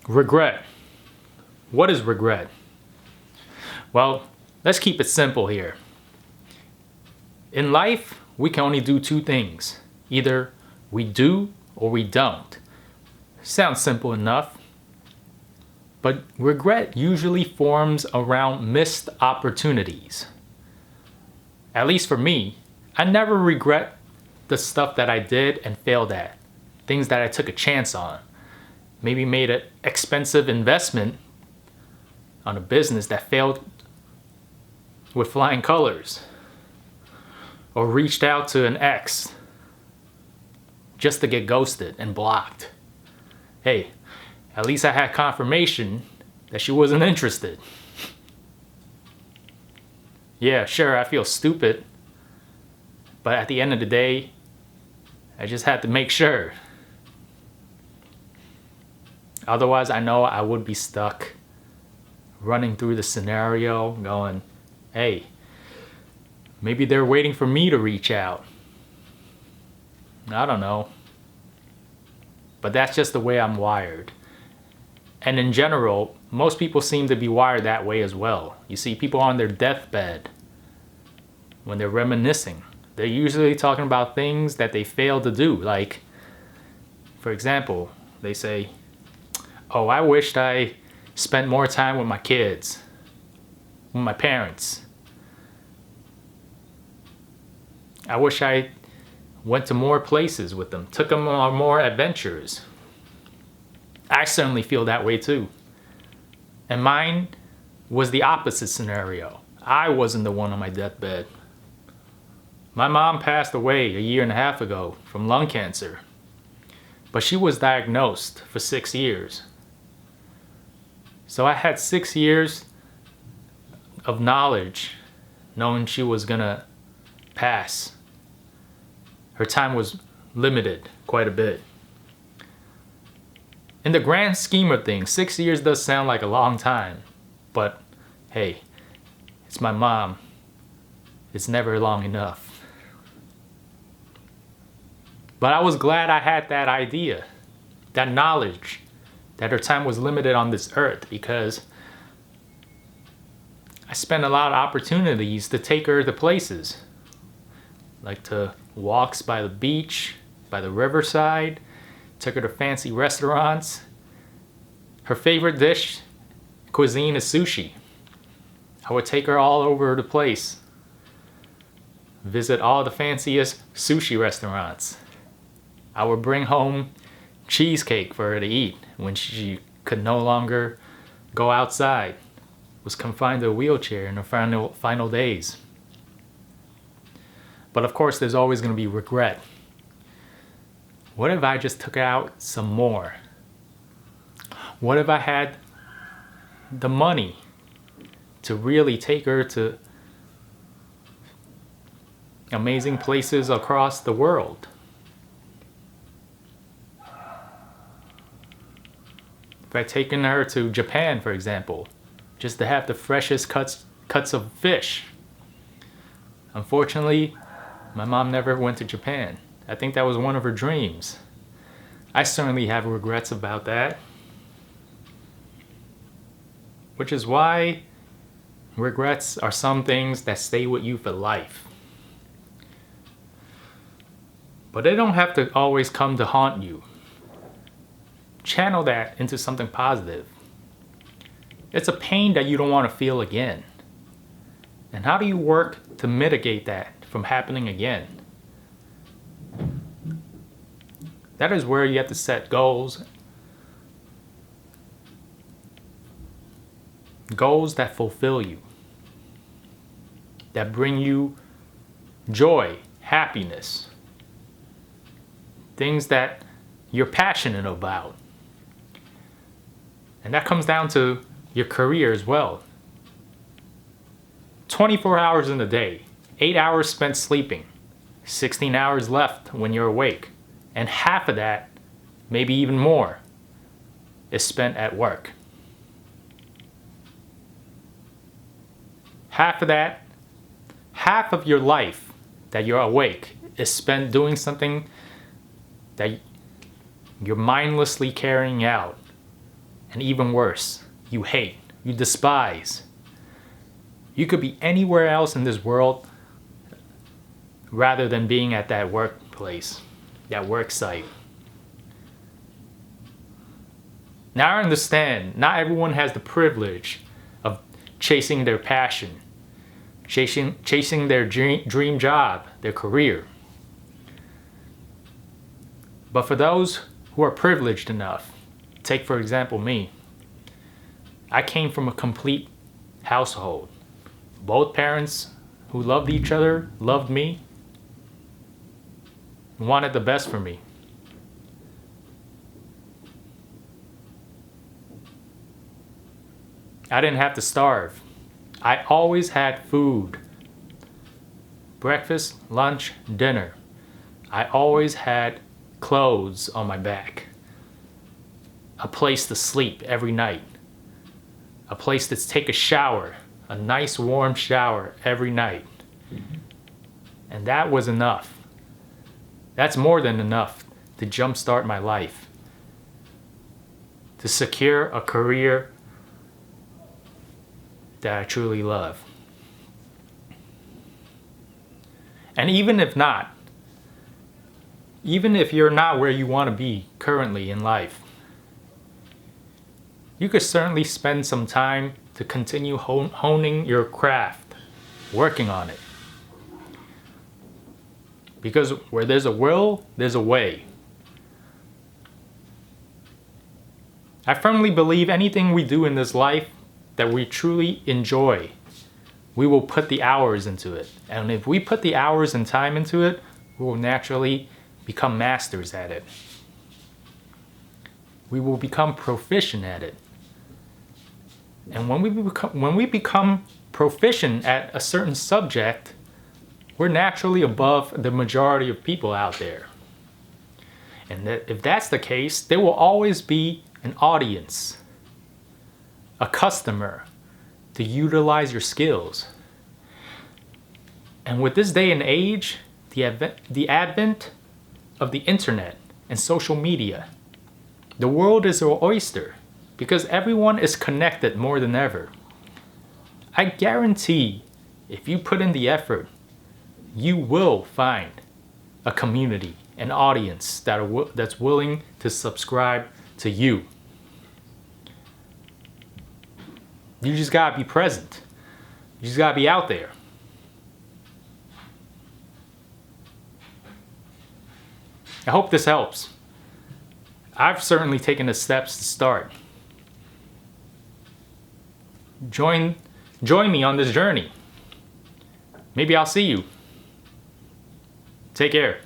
Regret. What is regret? Well, let's keep it simple here. In life, we can only do two things. Either we do or we don't. Sounds simple enough. But regret usually forms around missed opportunities. At least for me, I never regret the stuff that I did and failed at. Things that I took a chance on. Maybe made an expensive investment on a business that failed with flying colors. Or reached out to an ex just to get ghosted and blocked. Hey, at least I had confirmation that she wasn't interested. Yeah, sure, I feel stupid. But at the end of the day, I just had to make sure. Otherwise, I know I would be stuck running through the scenario going, hey, maybe they're waiting for me to reach out. I don't know. But that's just the way I'm wired. And in general, most people seem to be wired that way as well. You see people on their deathbed, when they're reminiscing, they're usually talking about things that they failed to do. Like, for example, they say, oh, I wished I spent more time with my kids, with my parents. I wish I went to more places with them, took them on more adventures. I certainly feel that way too. And mine was the opposite scenario. I wasn't the one on my deathbed. My mom passed away a year and a half ago from lung cancer, but she was diagnosed for 6 years. So I had 6 years of knowledge knowing she was gonna pass. Her time was limited quite a bit. In the grand scheme of things, 6 years does sound like a long time, but hey, it's my mom. It's never long enough. But I was glad I had that idea, that knowledge, that her time was limited on this earth, because I spent a lot of opportunities to take her to places, like to walks by the beach, by the riverside, took her to fancy restaurants. Her favorite dish, cuisine, is sushi. I would take her all over the place, visit all the fanciest sushi restaurants. I would bring home cheesecake for her to eat when she could no longer go outside, was confined to a wheelchair in her final days. But of course, there's always going to be regret. What if I just took out some more? What if I had the money to really take her to amazing places across the world? If I'd taken her to Japan, for example, just to have the freshest cuts of fish. Unfortunately, my mom never went to Japan. I think that was one of her dreams. I certainly have regrets about that. Which is why regrets are some things that stay with you for life. But they don't have to always come to haunt you. Channel that into something positive. It's a pain that you don't want to feel again. And how do you work to mitigate that from happening again? That is where you have to set goals. Goals that fulfill you. That bring you joy, happiness. Things that you're passionate about. And that comes down to your career as well. 24 hours in a day, 8 hours spent sleeping, 16 hours left when you're awake, and half of that, maybe even more, is spent at work. Half of that, half of your life that you're awake is spent doing something that you're mindlessly carrying out And even worse, you hate, you despise. You could be anywhere else in this world rather than being at that workplace, that work site. Now I understand, not everyone has the privilege of chasing their passion, chasing their dream job, their career. But for those who are privileged enough, take for example me, I came from a complete household. Both parents who loved each other, loved me, wanted the best for me. I didn't have to starve. I always had food. Breakfast, lunch, dinner. I always had clothes on my back. A place to sleep every night. A place to take a shower. A nice warm shower every night. And that was enough. That's more than enough to jumpstart my life. To secure a career that I truly love. And even if not, even if you're not where you want to be currently in life, you could certainly spend some time to continue honing your craft, working on it. Because where there's a will, there's a way. I firmly believe anything we do in this life that we truly enjoy, we will put the hours into it. And if we put the hours and time into it, we will naturally become masters at it. We will become proficient at it. And when we become proficient at a certain subject, we're naturally above the majority of people out there. And that if that's the case, there will always be an audience, a customer to utilize your skills. And with this day and age, the advent of the internet and social media, the world is our oyster because everyone is connected more than ever. I guarantee if you put in the effort, you will find a community, an audience that's willing to subscribe to you. You just gotta be present. You just gotta be out there. I hope this helps. I've certainly taken the steps to start. Join me on this journey. Maybe I'll see you. Take care.